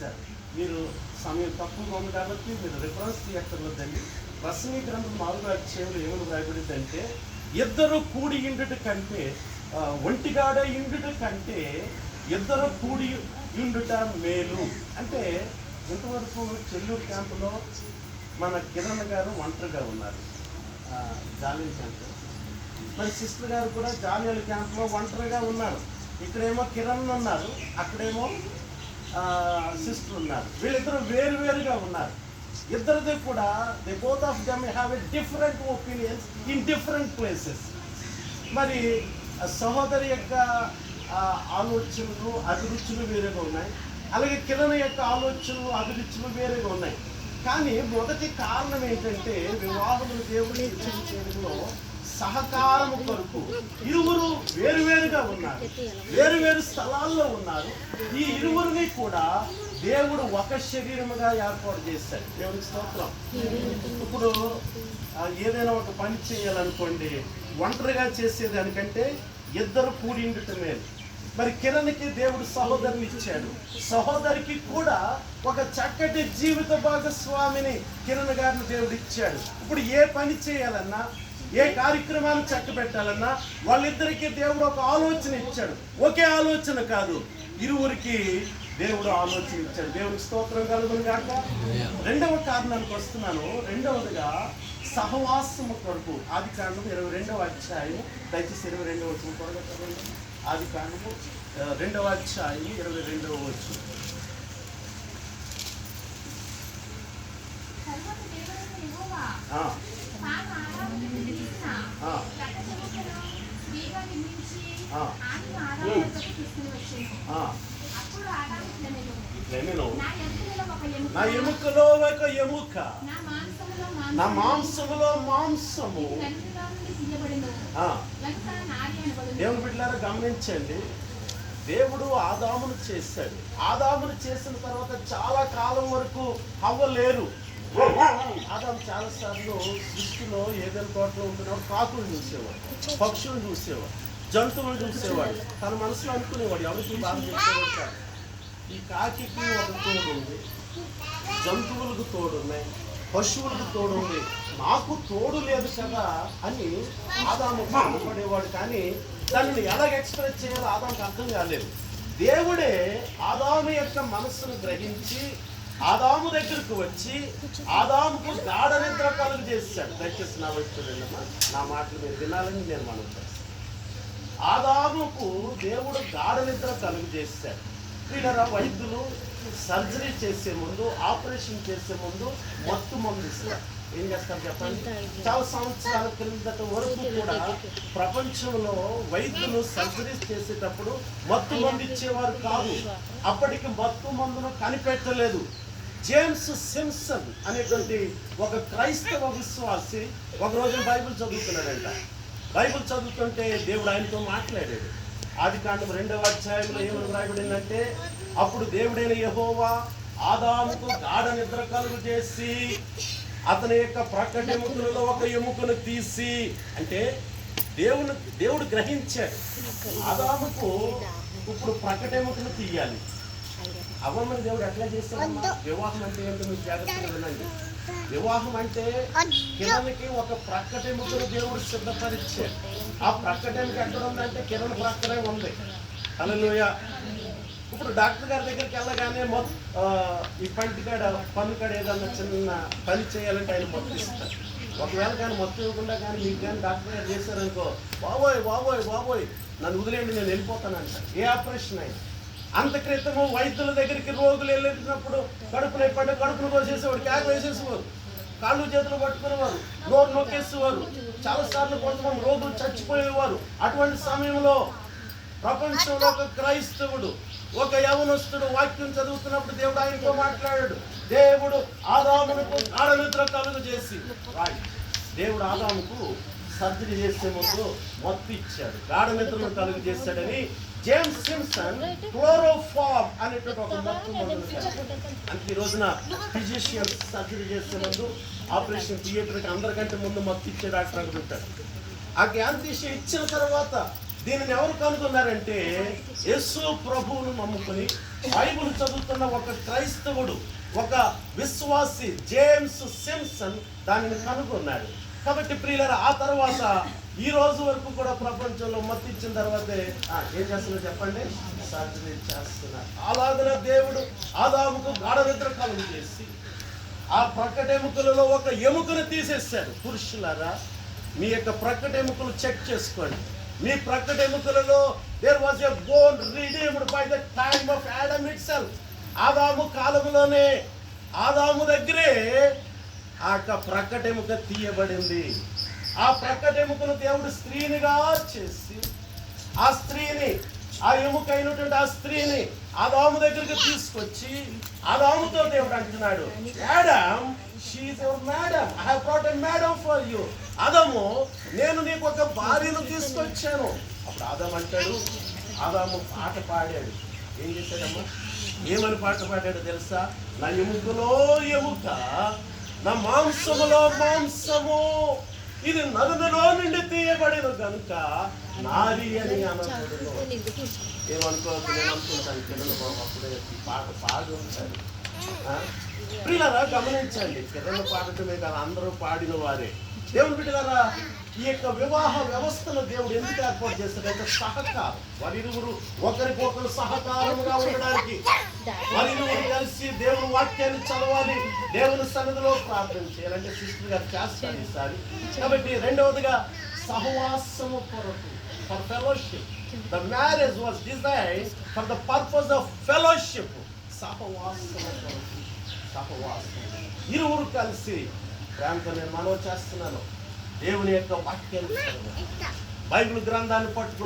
Sister, మీరు సమయం తక్కువగా ఉంది కాబట్టి మీరు రిఫరెన్స్ తీయక్కర్లేదండి. ప్రసంగి గ్రంథం 4వ అధ్యాయంలో ఏమని రాయబడింది అంటే, ఇద్దరు కూడి ఇండుట కంటే ఒంటిగాడ ఇండుట కంటే ఇద్దరు కూడి ఇండుట మేలు. అంటే ఇంతవరకు చెల్లూరు క్యాంపులో మన కిరణ్ గారు ఒంటరిగా ఉన్నారు, జాలియన్ క్యాంపు. మరి సిస్టర్ గారు కూడా జాలియన్ క్యాంపులో ఒంటరిగా ఉన్నారు. ఇక్కడేమో కిరణ్ ఉన్నారు, అక్కడేమో సిస్టర్ ఉన్నారు. వీళ్ళిద్దరూ వేరువేరుగా ఉన్నారు. ఇద్దరిది కూడా they both of them have a different opinions in different places. మరి సహోదరి యొక్క ఆలోచనలు అభిరుచులు వేరేగా ఉన్నాయి, అలాగే కిరణ్ యొక్క ఆలోచనలు అభిరుచులు వేరేగా ఉన్నాయి. కానీ మొదటి కారణం ఏంటంటే, వివాహములు దేవుని ఇచ్చేందులో సహకారము కొరకు ఇరువురు వేరువేరుగా ఉన్నారు, వేరువేరు స్థలాల్లో ఉన్నారు. ఈ ఇరువురిని కూడా దేవుడు ఒక శరీరముగా ఏర్పాటు చేశాడు. దేవునికి స్తోత్రం. ఇప్పుడు ఏదైనా ఒక పని చేయాలనుకోండి, ఒంటరిగా చేసేదానికంటే ఇద్దరు కూడి ఉండటం మేలు. మరి కిరణ్కి దేవుడు సహోదరుని ఇచ్చాడు, సహోదరికి కూడా ఒక చక్కటి జీవిత భాగస్వామిని కిరణ్ గారిని దేవుడు ఇచ్చాడు. ఇప్పుడు ఏ పని చేయాలన్నా, ఏ కార్యక్రమాన్ని చక్క పెట్టాలన్నా వాళ్ళిద్దరికీ దేవుడు ఒక ఆలోచన ఇచ్చాడు. ఒకే ఆలోచన కాదు, ఇరువురికి దేవుడు ఆలోచన ఇచ్చాడు. దేవునికి స్తోత్రం కలుగును గాక. రెండవ కారణానికి వస్తున్నాను. రెండవదిగా సహవాసము కొరకు. ఆదికాండము 22వ అధ్యాయం, దయచేసి 22వ వచనం త్వరగా చదవండి. ఆదికాండము 2వ అధ్యాయం 22వ వచనం. నా ఎముకలో ఒక ఎముక, నా మాంసములో మాంసము. దేవుని బిడ్డలారా గమనించండి, దేవుడు ఆదామును చేశాడు. ఆదామును చేసిన తర్వాత చాలా కాలం వరకు హవ్వ లేరు. ఆదాము చాలా సార్లు సృష్టిలో ఏదైనా తోటలో ఉంటున్నప్పుడు కాకులు చూసేవాడు, పక్షులు చూసేవాడు, జంతువులు చూసేవాడు. తన మనసులో అనుకునేవాడు, ఎవరికి బాగా చెప్పేవాడు కాదు. ఈ కాకి ఒక తోడు ఉంది, జంతువులకు తోడు ఉన్నాయి, పశువులకు తోడు ఉంది, నాకు తోడు లేదు కదా అని ఆదాము బాధపడేవాడు. కానీ దానిని ఎలా ఎక్స్ప్రెస్ చేయాలో ఆదాముకి అర్థం కాలేదు. దేవుడే ఆదాము యొక్క మనస్సును గ్రహించి ఆదాము దగ్గరకు వచ్చి ఆదాముకు గాఢ నిద్ర కలుగు చేశాడు. దయచేసి నా వైపు చూడండి, నా మాటలు మీరు వినాలని నేను మనం చేస్తాను. ఆదాముకు దేవుడు గాఢ నిద్ర కలుగు చేశాడు. వీళ్ళ వైద్యులు సర్జరీ చేసే ముందు, ఆపరేషన్ చేసే ముందు మత్తు మందు ఇస్తారు. ఏం చేస్తారు చెప్పండి? చాలా సంవత్సరాల క్రిందట వరకు కూడా ప్రపంచంలో వైద్యులు సర్జరీస్ చేసేటప్పుడు మత్తు మందు ఇచ్చేవారు కాదు. అప్పటికి మత్తు మందును కనిపెట్టలేదు. జేమ్స్ సింప్సన్ అనేటువంటి ఒక క్రైస్తవ విశ్వాసి ఒకరోజు బైబిల్ చదువుతున్నాడంట. బైబిల్ చదువుతుంటే దేవుడు ఆయనతో మాట్లాడాడు. ఆదికాండం 2వ అధ్యాయంలో ఏమని రాయబడిందంటే, అప్పుడు దేవుడైన యెహోవా ఆదాముకు గాఢ నిద్ర కలుగు చేసి అతని యొక్క ప్రక్కటి ఎముకలలో ఒక ఎముకను తీసి, అంటే దేవుడు గ్రహించాడు ఆదాముకు ఇప్పుడు ప్రక్కటి ఎముకను తీయాలి. అవ్వమని దేవుడు ఎట్లా చేస్తాడమ్మా? వివాహం అంటే ఏంటో మీకు జాగ్రత్తగా వినండి. వివాహం అంటే కిరణ్కి ఒక ప్రక్కటి ఎముకను దేవుడు సిద్ధపరిచాడు. ఆ ప్రక్కటి ఎముక ఎక్కడ ఉందంటే కిరణ్ ప్రక్కనే ఉంది. హల్లెలూయా. ఇప్పుడు డాక్టర్ గారి దగ్గరికి వెళ్ళగానే ఈ పన్ను కాడ ఏదన్నా చిన్న పని చేయాలంటే ఆయన మొత్తం ఇస్తారు. ఒకవేళ కానీ మొత్తం ఇవ్వకుండా కానీ మీకు కానీ డాక్టర్ గారు చేశారనుకో, బాబోయ్ బాబోయ్ బాబోయ్ నన్ను వదిలేండి, నేను వెళ్ళిపోతానంట. ఏ ఆపరేషన్ అయినా. అంత క్రితము వైద్యుల దగ్గరికి రోగులు వెళ్ళినప్పుడు కడుపును కోసేసేవాడు, క్యాక్ వేసేసేవారు, కాళ్ళు చేతులు పట్టుకునేవారు, నోరు నొక్కేసేవారు. చాలాసార్లు కొంతమంది రోగులు చచ్చిపోయేవారు. అటువంటి సమయంలో ప్రపంచంలో ఒక క్రైస్తవుడు, ఒక యవనస్తుడు వాక్యం చదువుతున్నప్పుడు దేవుడు ఆయనతో మాట్లాడాడు. దేవుడు ఆదాముకు గాఢ నిద్ర కలుగు చేసి, దేవుడు ఆదాముకు సర్జరీ చేసే ముందు మత్తు ఇచ్చాడు, గాఢ నిద్రను కలుగు చేశాడని జేమ్స్ సింప్సన్ క్లోరోఫార్మ్ అనేటువంటి ఒక మత్తు మందులు. అంటే ఈ రోజున ఫిజిషియన్స్ సర్జరీ చేసే ముందు ఆపరేషన్ థియేటర్కి అందరికంటే ముందు మత్తు ఇచ్చే డాక్టర్ అనుకుంటాడు. ఆ గ్యాంతీషియా ఇచ్చిన తర్వాత దీనిని ఎవరు కనుగొన్నారంటే యేసు ప్రభువును నమ్ముకుని బైబిల్ చదువుతున్న ఒక క్రైస్తవుడు, ఒక విశ్వాసి జేమ్స్ సింప్సన్ దానిని కనుగొన్నాడు. కాబట్టి ప్రియులారా, ఆ తర్వాత ఈ రోజు వరకు కూడా ప్రపంచంలో మత్తు ఇచ్చిన తర్వాతే ఏం చేస్తున్నారు చెప్పండి, సర్జరీ చేస్తున్నారు. అలాగనే దేవుడు ఆదాముకు గాఢ నిద్ర కలుగు చేసి ఆ ప్రక్కటెముకలలో ఒక ఎముకను తీసేశాడు. పురుషులారా, మీ యొక్క ప్రక్కటెముకలు చెక్ చేసుకోండి. మీ ప్రక్కటెముకలలో there was a bone redeemed by the time of Adam itself. ఆదాము కాలంలోనే, ఆదాము దగ్గరే ఆ యొక్క ప్రక్కటెముక తీయబడింది. ఆ ప్రక్కటెముకను దేవుడు స్త్రీనిగా చేసి ఆ స్త్రీని, ఆ ఎముక అయినటువంటి ఆ స్త్రీని ఆదాము దగ్గరికి తీసుకొచ్చి ఆదాముతో దేవుడు అంటున్నాడు, Adam, she is your madam, I have brought a madam for you. ఆదాము, నేను నీకు ఒక భార్యను తీసుకొచ్చాను. అప్పుడు ఆదాము అంటాడు, ఆదాము పాట పాడాడు. ఏం చేశాడమ్మా? ఏమని పాట పాడాడు తెలుసా? నా ఎముకలో ఎముక, నా మాంసములో మాంసము, ఇది నరునిలో నుండి తీయబడిన కనుక నారి అని అనబడును. ఏమనుకోవద్దు, నేను అనుకుంటాను పిల్లలు బాబు అప్పుడే పాట పాడి ఉంటారు. ప్రియులారా, గమనించండి, పిల్లలు పాడటమే కాదు, అందరూ పాడిన వారే. దేవుని బిడ్డలారా, ఈ యొక్క వివాహ వ్యవస్థను దేవుడు ఎందుకు ఏర్పాటు చేస్తాడంటే సహకారం. వారిరువురు ఒకరికొకరు సహకారముగా ఉండడానికి, వారిరువురు కలిసి దేవుని వాక్యాన్ని చదవాలి, దేవుని సన్నిధిలో ప్రార్థన చేయాలంటే సిస్టర్ గారు చేస్తారు ఈసారి. కాబట్టి రెండవదిగా సహవాసము కొరకు, for fellowship. The marriage was designed for the purpose of fellowship. సహవాసము కొరకు, సహవాసం. ఇరువురు కలిసి ప్రేమతో నేను మనవి చేస్తున్నాను, దేవుని యొక్క వాక్యాన్ని బైబిల్ గ్రంథాన్ని పట్టుకుని